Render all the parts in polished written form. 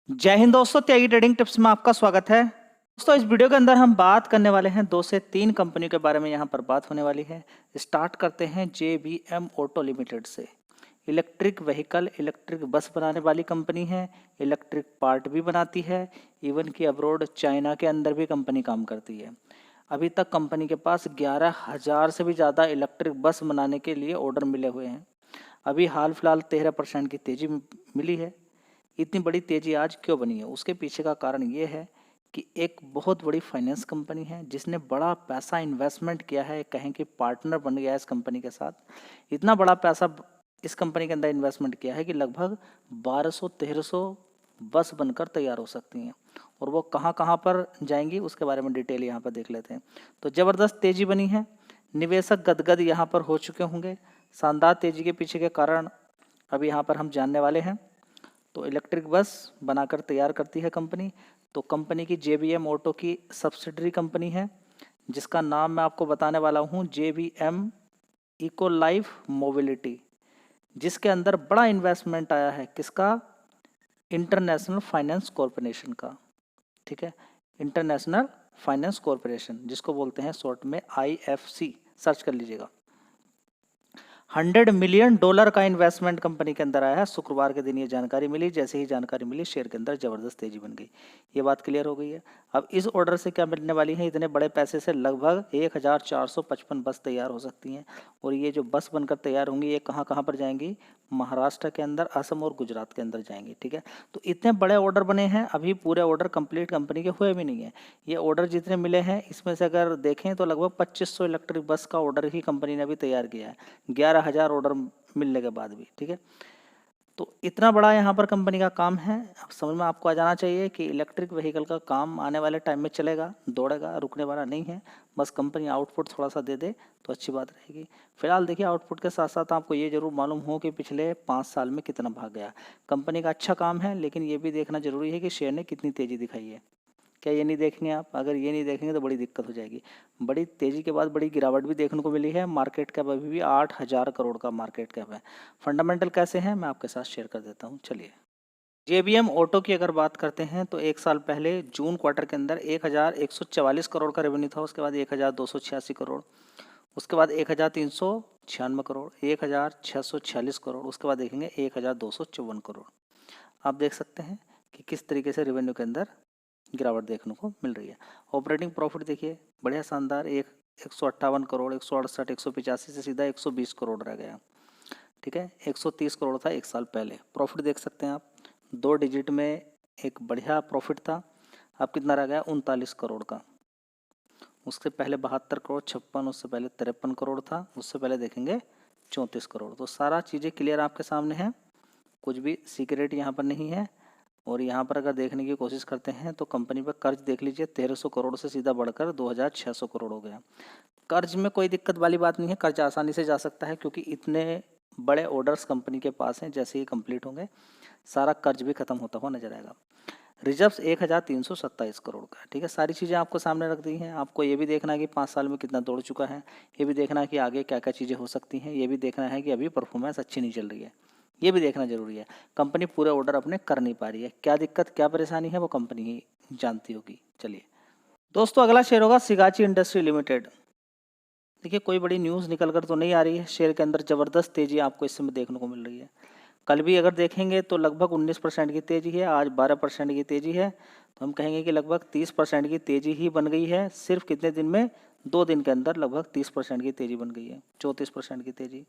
जय हिंद दोस्तों, त्यागी trading tips में आपका स्वागत है। दोस्तों, इस वीडियो के अंदर हम बात करने वाले हैं 2 से 3 कंपनियों के बारे में। यहाँ पर बात होने वाली है। स्टार्ट करते हैं JBM ऑटो लिमिटेड से। इलेक्ट्रिक व्हीकल, इलेक्ट्रिक बस बनाने वाली कंपनी है। इलेक्ट्रिक पार्ट भी बनाती है। इवन कि अब्रोड चाइना के अंदर भी कंपनी काम करती है। अभी तक कंपनी के पास 11,000 से भी ज़्यादा इलेक्ट्रिक बस बनाने के लिए ऑर्डर मिले हुए हैं। अभी हाल फिलहाल 13% की तेज़ी मिली है। इतनी बड़ी तेज़ी आज क्यों बनी है? उसके पीछे का कारण ये है कि एक बहुत बड़ी फाइनेंस कंपनी है जिसने बड़ा पैसा इन्वेस्टमेंट किया है, कहें कि पार्टनर बन गया है इस कंपनी के साथ। इतना बड़ा पैसा इस कंपनी के अंदर इन्वेस्टमेंट किया है कि लगभग 1200-1300 बस बनकर तैयार हो सकती हैं। और वो कहाँ कहाँ पर जाएंगी उसके बारे में डिटेल यहाँ पर देख लेते हैं। तो ज़बरदस्त तेज़ी बनी है। निवेशक गदगद यहाँ पर हो चुके होंगे। शानदार तेज़ी के पीछे के कारण अभी यहाँ पर हम जानने वाले हैं। तो इलेक्ट्रिक बस बनाकर तैयार करती है कंपनी। तो कंपनी की JBM ऑटो की सब्सिडरी कंपनी है जिसका नाम मैं आपको बताने वाला हूँ, JBM इको लाइफ मोबिलिटी, जिसके अंदर बड़ा इन्वेस्टमेंट आया है। किसका? इंटरनेशनल फाइनेंस कॉरपोरेशन का। ठीक है, इंटरनेशनल फाइनेंस कॉरपोरेशन, जिसको बोलते हैं शॉर्ट में IFC। सर्च कर लीजिएगा। $100 मिलियन का इन्वेस्टमेंट कंपनी के अंदर आया है। शुक्रवार के दिन ये जानकारी मिली। जैसे ही जानकारी मिली, शेयर के अंदर जबरदस्त तेजी बन गई। ये बात क्लियर हो गई है। अब इस ऑर्डर से क्या मिलने वाली है? इतने बड़े पैसे से लगभग 1455 बस तैयार हो सकती हैं। और ये जो बस बनकर तैयार होंगी, ये कहाँ कहाँ पर जाएंगी? महाराष्ट्र के अंदर, असम और गुजरात के अंदर जाएंगी। ठीक है, तो इतने बड़े ऑर्डर बने हैं। अभी पूरे ऑर्डर कंप्लीट कंपनी के हुए भी नहीं है। ये ऑर्डर जितने मिले हैं, इसमें से अगर देखें तो लगभग 2500 इलेक्ट्रिक बस का ऑर्डर ही कंपनी ने अभी तैयार किया है, 11,000 ऑर्डर मिलने के बाद भी। ठीक है, तो इतना बड़ा यहाँ पर कंपनी का काम है। अब समझ में आपको आ जाना चाहिए कि इलेक्ट्रिक व्हीकल का काम आने वाले टाइम में चलेगा, दौड़ेगा, रुकने वाला नहीं है। बस कंपनी आउटपुट थोड़ा सा दे दे तो अच्छी बात रहेगी। फिलहाल देखिए, आउटपुट के साथ साथ आपको ये जरूर मालूम हो कि पिछले 5 साल में कितना भाग गया। कंपनी का अच्छा काम है, लेकिन ये भी देखना जरूरी है कि शेयर ने कितनी तेज़ी दिखाई है। क्या ये नहीं देखनी है आप? अगर ये नहीं देखेंगे तो बड़ी दिक्कत हो जाएगी। बड़ी तेज़ी के बाद बड़ी गिरावट भी देखने को मिली है। मार्केट कैप अभी भी 8,000 करोड़ का मार्केट कैप है। फंडामेंटल कैसे हैं, मैं आपके साथ शेयर कर देता हूँ। चलिए, JBM ऑटो की अगर बात करते हैं तो एक साल पहले जून क्वार्टर के अंदर 1,144 करोड़ का रेवेन्यू था। उसके बाद 1,286 करोड़, उसके बाद 1,396 करोड़, 1,646 करोड़, उसके बाद देखेंगे 1,254 करोड़। आप देख सकते हैं कि किस तरीके से रेवेन्यू के अंदर गिरावट देखने को मिल रही है। ऑपरेटिंग प्रॉफिट देखिए, बढ़िया शानदार, 158 करोड़, 168, 185 से सीधा 120 करोड़ रह गया। ठीक है, 130 करोड़ था एक साल पहले। प्रॉफिट देख सकते हैं आप, 2 डिजिट में एक बढ़िया प्रॉफिट था। अब कितना रह गया? 39 करोड़ का। उससे पहले 72 करोड़, 56, उससे पहले 53 करोड़ था, उससे पहले देखेंगे 34 करोड़। तो सारा चीज़ें क्लियर आपके सामने हैं, कुछ भी सीक्रेट यहाँ पर नहीं है। और यहाँ पर अगर देखने की कोशिश करते हैं तो कंपनी पर कर्ज देख लीजिए, 1300 करोड़ से सीधा बढ़कर 2,600 करोड़ हो गया। कर्ज में कोई दिक्कत वाली बात नहीं है, कर्ज आसानी से जा सकता है क्योंकि इतने बड़े ऑर्डर्स कंपनी के पास हैं। जैसे ही कंप्लीट होंगे, सारा कर्ज भी खत्म होता हुआ नजर आएगा। रिजर्व्स 1,327 करोड़ का। ठीक है, सारी चीज़ें आपको सामने रख दी हैं। आपको ये भी देखना है कि 5 साल में कितना दौड़ चुका है, ये भी देखना है कि आगे क्या क्या चीज़ें हो सकती हैं, ये भी देखना है कि अभी परफॉर्मेंस अच्छी नहीं चल रही है, ये भी देखना जरूरी है। कंपनी पूरे ऑर्डर अपने कर नहीं पा रही है, क्या दिक्कत क्या परेशानी है वो कंपनी ही जानती होगी। चलिए दोस्तों, अगला शेयर होगा सिगाची इंडस्ट्री लिमिटेड। देखिए, कोई बड़ी न्यूज़ निकल कर तो नहीं आ रही है। शेयर के अंदर ज़बरदस्त तेज़ी आपको इस समय देखने को मिल रही है। कल भी अगर देखेंगे तो लगभग 19% की तेज़ी है, आज 12% की तेज़ी है। तो हम कहेंगे कि लगभग 30% की तेज़ी ही बन गई है। सिर्फ कितने दिन में? 2 दिन के अंदर लगभग 30% की तेज़ी बन गई है, 34% की तेज़ी।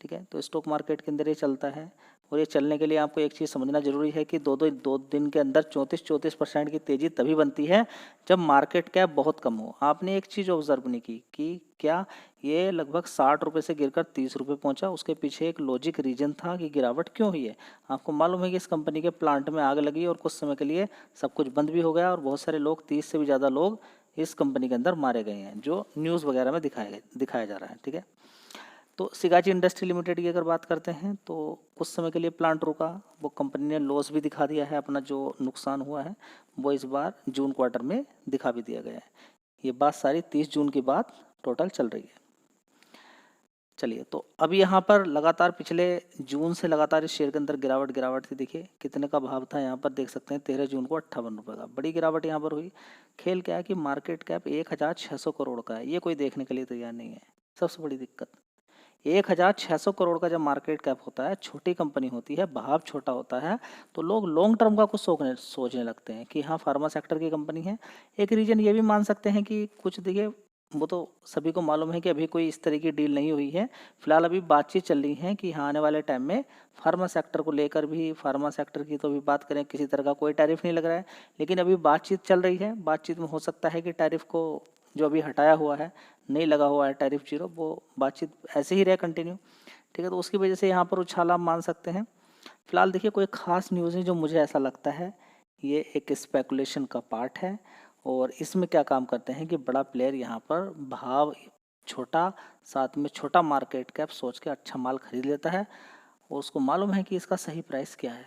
ठीक है, तो स्टॉक मार्केट के अंदर ये चलता है। और ये चलने के लिए आपको एक चीज़ समझना जरूरी है कि दो दिन के अंदर 34% की तेज़ी तभी बनती है जब मार्केट कैप बहुत कम हो। आपने एक चीज़ ऑब्जर्व नहीं की कि क्या ये लगभग 60 रुपये से गिरकर 30 रुपये पहुंचा। उसके पीछे एक लॉजिक रीजन था कि गिरावट क्यों हुई है। आपको मालूम है कि इस कंपनी के प्लांट में आग लगी और कुछ समय के लिए सब कुछ बंद भी हो गया और बहुत सारे लोग, 30 से भी ज़्यादा लोग इस कंपनी के अंदर मारे गए हैं, जो न्यूज़ वगैरह में दिखाया जा रहा है। ठीक है, तो सिगाची इंडस्ट्री लिमिटेड की अगर बात करते हैं तो कुछ समय के लिए प्लांट रुका, वो कंपनी ने लॉस भी दिखा दिया है। अपना जो नुकसान हुआ है वो इस बार जून क्वार्टर में दिखा भी दिया गया है। ये बात सारी 30 जून की बात टोटल चल रही है। चलिए, तो अभी यहाँ पर लगातार पिछले जून से लगातार इस शेयर के अंदर गिरावट थी। देखिए कितने का भाव था, यहाँ पर देख सकते हैं 13 जून को 58 रुपये का बड़ी गिरावट यहाँ पर हुई। खेल क्या है कि मार्केट कैप 1600 करोड़ का है, ये कोई देखने के लिए तैयार नहीं है। सबसे बड़ी दिक्कत 1600 करोड़ का जब मार्केट कैप होता है, छोटी कंपनी होती है, भाव छोटा होता है, तो लोग लॉन्ग टर्म का कुछ सोचने लगते हैं कि हाँ फार्मा सेक्टर की कंपनी है। एक रीजन ये भी मान सकते हैं कि कुछ देखिए, वो तो सभी को मालूम है कि अभी कोई इस तरह की डील नहीं हुई है। फिलहाल अभी बातचीत चल रही है कि हाँ आने वाले टाइम में फार्मा सेक्टर को लेकर भी, फार्मा सेक्टर की तो अभी बात करें किसी तरह का कोई टैरिफ नहीं लग रहा है, लेकिन अभी बातचीत चल रही है। बातचीत में हो सकता है कि टैरिफ को जो अभी हटाया हुआ है, नहीं लगा हुआ है टैरिफ 0, वो बातचीत ऐसे ही रहे कंटिन्यू। ठीक है, तो उसकी वजह से यहाँ पर उछाल आप मान सकते हैं। फिलहाल देखिए कोई ख़ास न्यूज़ नहीं, जो मुझे ऐसा लगता है ये एक स्पेकुलेशन का पार्ट है। और इसमें क्या काम करते हैं कि बड़ा प्लेयर यहाँ पर भाव छोटा, साथ में छोटा मार्केट कैप सोच के अच्छा माल खरीद लेता है, और उसको मालूम है कि इसका सही प्राइस क्या है,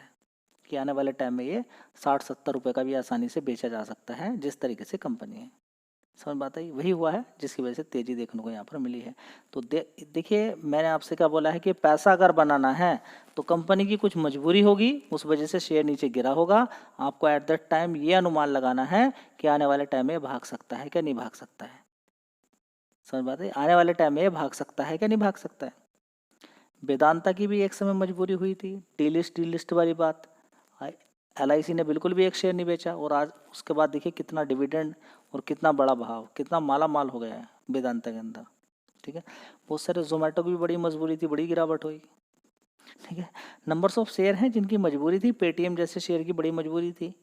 कि आने वाले टाइम में ये 60-70 रुपये का भी आसानी से बेचा जा सकता है, जिस तरीके से कंपनी है। समझ बात आई, वही हुआ है जिसकी वजह से तेज़ी देखने को यहाँ पर मिली है। तो देखिए मैंने आपसे क्या बोला है कि पैसा अगर बनाना है तो कंपनी की कुछ मजबूरी होगी, उस वजह से शेयर नीचे गिरा होगा। आपको एट दैट टाइम ये अनुमान लगाना है कि आने वाले टाइम में भाग सकता है क्या नहीं भाग सकता है। समझ बात है, आने वाले टाइम में भाग सकता है क्या नहीं भाग सकता है। वेदांता की भी एक समय मजबूरी हुई थी, डी लिस्ट वाली बात। LIC ने बिल्कुल भी एक शेयर नहीं बेचा, और आज उसके बाद देखिए कितना डिविडेंड और कितना बड़ा भाव, कितना माला माल हो गया है वेदांता के अंदर। ठीक है, बहुत सारे जोमेटो की भी बड़ी मजबूरी थी, बड़ी गिरावट हुई। ठीक है, नंबर्स ऑफ शेयर हैं जिनकी मजबूरी थी, पेटीएम जैसे शेयर की बड़ी मजबूरी थी,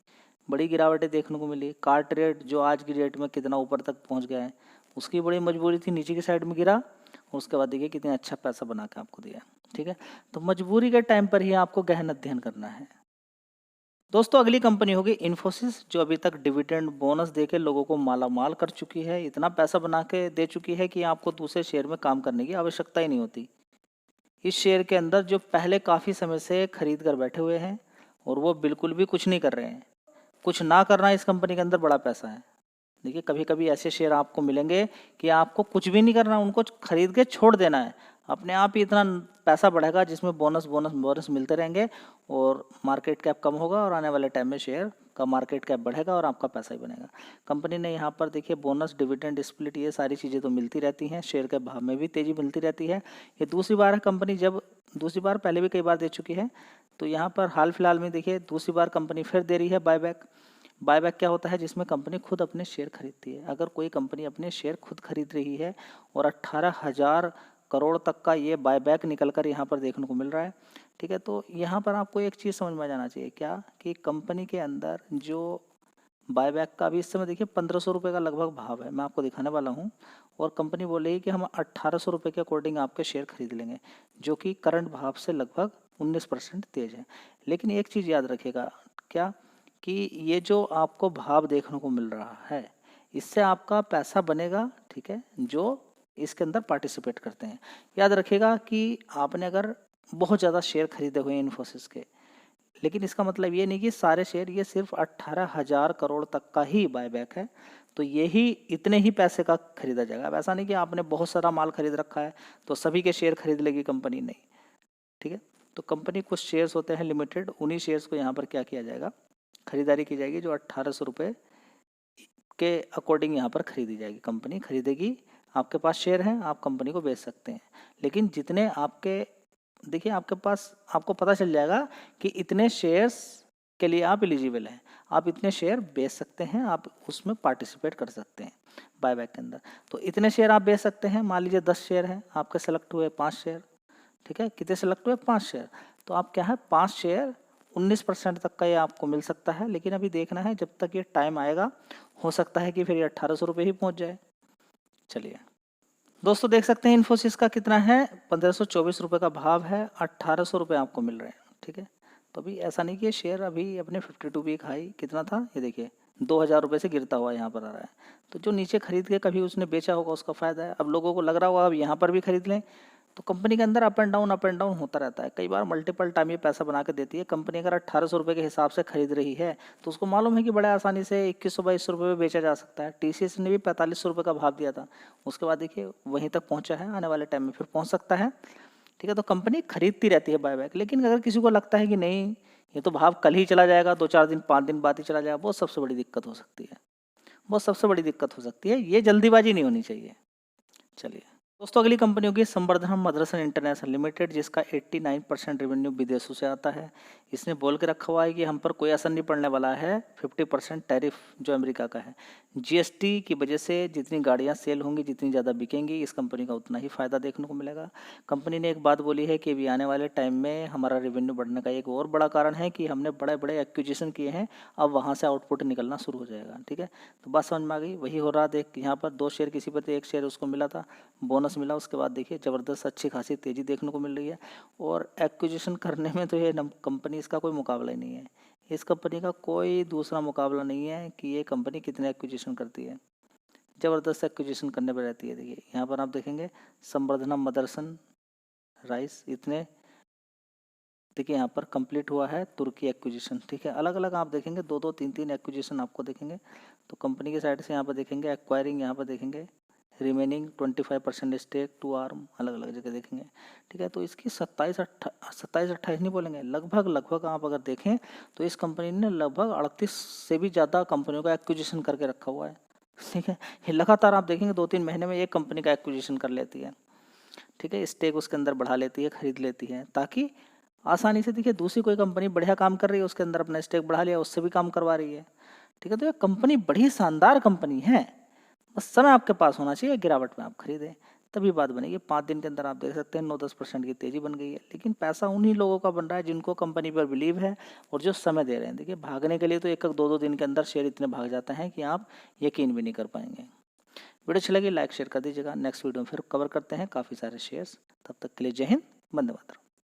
बड़ी गिरावटें देखने को मिली। कार्ट रेट जो आज की डेट में कितना ऊपर तक पहुंच गया है, उसकी बड़ी मजबूरी थी, नीचे की साइड में गिरा, और उसके बाद देखिए कितना अच्छा पैसा बना के आपको दिया। ठीक है, तो मजबूरी के टाइम पर ही आपको गहन अध्ययन करना है। दोस्तों अगली कंपनी होगी इन्फोसिस, जो अभी तक डिविडेंड बोनस देके लोगों को माला माल कर चुकी है, इतना पैसा बना के दे चुकी है कि आपको दूसरे शेयर में काम करने की आवश्यकता ही नहीं होती। इस शेयर के अंदर जो पहले काफ़ी समय से खरीद कर बैठे हुए हैं और वो बिल्कुल भी कुछ नहीं कर रहे हैं। कुछ ना करना इस कंपनी के अंदर बड़ा पैसा है। देखिए कभी कभी ऐसे शेयर आपको मिलेंगे कि आपको कुछ भी नहीं करना, उनको खरीद के छोड़ देना है, अपने आप ही इतना पैसा बढ़ेगा जिसमें बोनस बोनस बोनस मिलते रहेंगे, और मार्केट कैप कम होगा, और आने वाले टाइम में शेयर का मार्केट कैप बढ़ेगा और आपका पैसा ही बनेगा। कंपनी ने यहाँ पर देखिए बोनस, डिविडेंड, स्प्लिट, ये सारी चीज़ें तो मिलती रहती हैं, शेयर के भाव में भी तेज़ी मिलती रहती है। ये दूसरी बार है कंपनी, जब दूसरी बार, पहले भी कई बार दे चुकी है, तो यहाँ पर हाल फिलहाल में देखिए दूसरी बार कंपनी फिर दे रही है बायबैक। बायबैक क्या होता है, जिसमें कंपनी खुद अपने शेयर खरीदती है। अगर कोई कंपनी अपने शेयर खुद खरीद रही है और 18,000 करोड़ तक का ये बायबैक निकल कर यहाँ पर देखने को मिल रहा है। ठीक है, तो यहाँ पर आपको एक चीज़ समझ में आ जाना चाहिए, क्या कि कंपनी के अंदर जो बायबैक का अभी इस समय देखिए 1500 रुपये का लगभग भाव है, मैं आपको दिखाने वाला हूँ, और कंपनी बोल रही है कि हम 1800 रुपये के अकॉर्डिंग आपके शेयर खरीद लेंगे, जो कि करंट भाव से लगभग 19% तेज है। लेकिन एक चीज़ याद रखिएगा, क्या कि ये जो आपको भाव देखने को मिल रहा है, इससे आपका पैसा बनेगा। ठीक है, जो इसके अंदर पार्टिसिपेट करते हैं। याद रखिएगा कि आपने अगर बहुत ज़्यादा शेयर खरीदे हुए हैं इन्फोसिस के, लेकिन इसका मतलब ये नहीं कि सारे शेयर, ये सिर्फ 18,000 करोड़ तक का ही बायबैक है, तो यही इतने ही पैसे का खरीदा जाएगा। अब ऐसा नहीं कि आपने बहुत सारा माल खरीद रखा है तो सभी के शेयर खरीद लेगी कंपनी, नहीं। ठीक है, तो कंपनी कुछ शेयर्स होते हैं लिमिटेड, उन्हीं शेयर्स को यहाँ पर क्या किया जाएगा, खरीदारी की जाएगी, जो 1800 रुपये के अकॉर्डिंग यहाँ पर खरीदी जाएगी। कंपनी खरीदेगी, आपके पास शेयर हैं, आप कंपनी को बेच सकते हैं, लेकिन जितने आपके, देखिए आपके पास, आपको पता चल जाएगा कि इतने शेयर्स के लिए आप एलिजिबल हैं, आप इतने शेयर बेच सकते हैं, आप उसमें पार्टिसिपेट कर सकते हैं बायबैक के अंदर। तो इतने शेयर आप बेच सकते हैं, मान लीजिए 10 शेयर हैं, आपके सेलेक्ट हुए 5 शेयर। ठीक है, कितने सेलेक्ट हुए, 5 शेयर, तो आप क्या है 5 शेयर 19% तक का ये आपको मिल सकता है। लेकिन अभी देखना है, जब तक ये टाइम आएगा, हो सकता है कि फिर ये 1800 रुपये ही पहुंच जाए। चलिए दोस्तों, देख सकते हैं इन्फोसिस का कितना है, 1524 रुपये का भाव है, 1800 रुपये आपको मिल रहे हैं। ठीक है, तो अभी ऐसा नहीं कि ये शेयर अभी अपने 52 वीक हाई कितना था, ये देखिए 2000 रुपये से गिरता हुआ यहाँ पर आ रहा है। तो जो नीचे खरीद के कभी उसने बेचा होगा उसका फ़ायदा है। अब लोगों को लग रहा होगा अब यहाँ पर भी खरीद लें, तो कंपनी के अंदर अप एंड डाउन होता रहता है। कई बार मल्टीपल टाइम ये पैसा बना के देती है। कंपनी अगर 1800 रुपये के हिसाब से खरीद रही है तो उसको मालूम है कि बड़े आसानी से 2100-2200 रुपये में बेचा जा सकता है। टीसीएस ने भी 4500 रुपये का भाव दिया था, उसके बाद देखिए वहीं तक पहुंचा है, आने वाले टाइम में फिर पहुंच सकता है। ठीक है, तो कंपनी खरीदती रहती है बायबैक। लेकिन अगर किसी को लगता है कि नहीं ये तो भाव कल ही चला जाएगा, 2-4 दिन 5 दिन बाद ही चला जाएगा, वो सबसे बड़ी दिक्कत हो सकती है। वो सबसे बड़ी दिक्कत हो सकती है, ये जल्दीबाजी नहीं होनी चाहिए। चलिए दोस्तों, अगली कंपनी होगी संवर्धन मदरसन इंटरनेशनल लिमिटेड, जिसका 89% रेवेन्यू विदेशों से आता है। इसने बोल के रखा हुआ है कि हम पर कोई असर नहीं पड़ने वाला है 50% टैरिफ जो अमेरिका का है। जीएसटी की वजह से जितनी गाड़ियां सेल होंगी, जितनी ज़्यादा बिकेंगी, इस कंपनी का उतना ही फ़ायदा देखने को मिलेगा। कंपनी ने एक बात बोली है कि अभी आने वाले टाइम में हमारा रेवेन्यू बढ़ने का एक और बड़ा कारण है कि हमने बड़े बड़े एक्विजिशन किए हैं, अब वहाँ से आउटपुट निकलना शुरू हो जाएगा। ठीक है, तो बात समझ में आ गई। वही हो रहा, देख यहाँ पर 2 शेयर किसी पर थे, 1 शेयर उसको मिला था, बोनस मिला, उसके बाद देखिए ज़बरदस्त अच्छी खासी तेज़ी देखने को मिल रही है। और एक्विजिशन करने में तो ये कंपनी, इसका कोई मुकाबला ही नहीं है। इस कंपनी का कोई दूसरा मुकाबला नहीं है कि ये कंपनी कितने एक्विजिशन करती है। ज़बरदस्त एक्विजिशन करने पर रहती है। देखिए यहाँ पर आप देखेंगे संवर्धना मदरसन राइस, इतने देखिए यहाँ पर कंप्लीट हुआ है तुर्की एक्विजिशन। ठीक है, अलग अलग आप देखेंगे 2-2 3-3 एक्विजिशन आपको देखेंगे। तो कंपनी की साइड से यहाँ पर देखेंगे एक्वायरिंग, यहाँ पर देखेंगे रिमेनिंग 25% स्टेक टू आर्म, अलग अलग जगह देखेंगे। ठीक है, तो इसकी 27-28 नहीं बोलेंगे, लगभग आप अगर देखें तो इस कंपनी ने लगभग 38 से भी ज़्यादा कंपनियों का एक्विजिशन करके रखा हुआ है। ठीक है, ये लगातार आप देखेंगे 2-3 महीने में एक कंपनी का एक्विजिशन कर लेती है। ठीक है, स्टेक उसके अंदर बढ़ा लेती है, खरीद लेती है, ताकि आसानी से देखिए दूसरी कोई कंपनी बढ़िया काम कर रही है, उसके अंदर अपना स्टेक बढ़ा लिया, उससे भी काम करवा रही है। ठीक है, तो ये कंपनी बड़ी शानदार कंपनी है, बस समय आपके पास होना चाहिए, गिरावट में आप खरीदें तभी बात बनेगी। 5 दिन के अंदर आप देख सकते हैं 9-10% की तेजी बन गई है। लेकिन पैसा उन्हीं लोगों का बन रहा है जिनको कंपनी पर बिलीव है और जो समय दे रहे हैं। देखिए भागने के लिए तो 1-2 दिन के अंदर शेयर इतने भाग जाते हैं कि आप यकीन भी नहीं कर पाएंगे। वीडियो अच्छी लगी लाइक शेयर कर दीजिएगा। नेक्स्ट वीडियो में फिर कवर करते हैं काफ़ी सारे शेयर्स। तब तक के लिए जय हिंद, वंदे मातरम।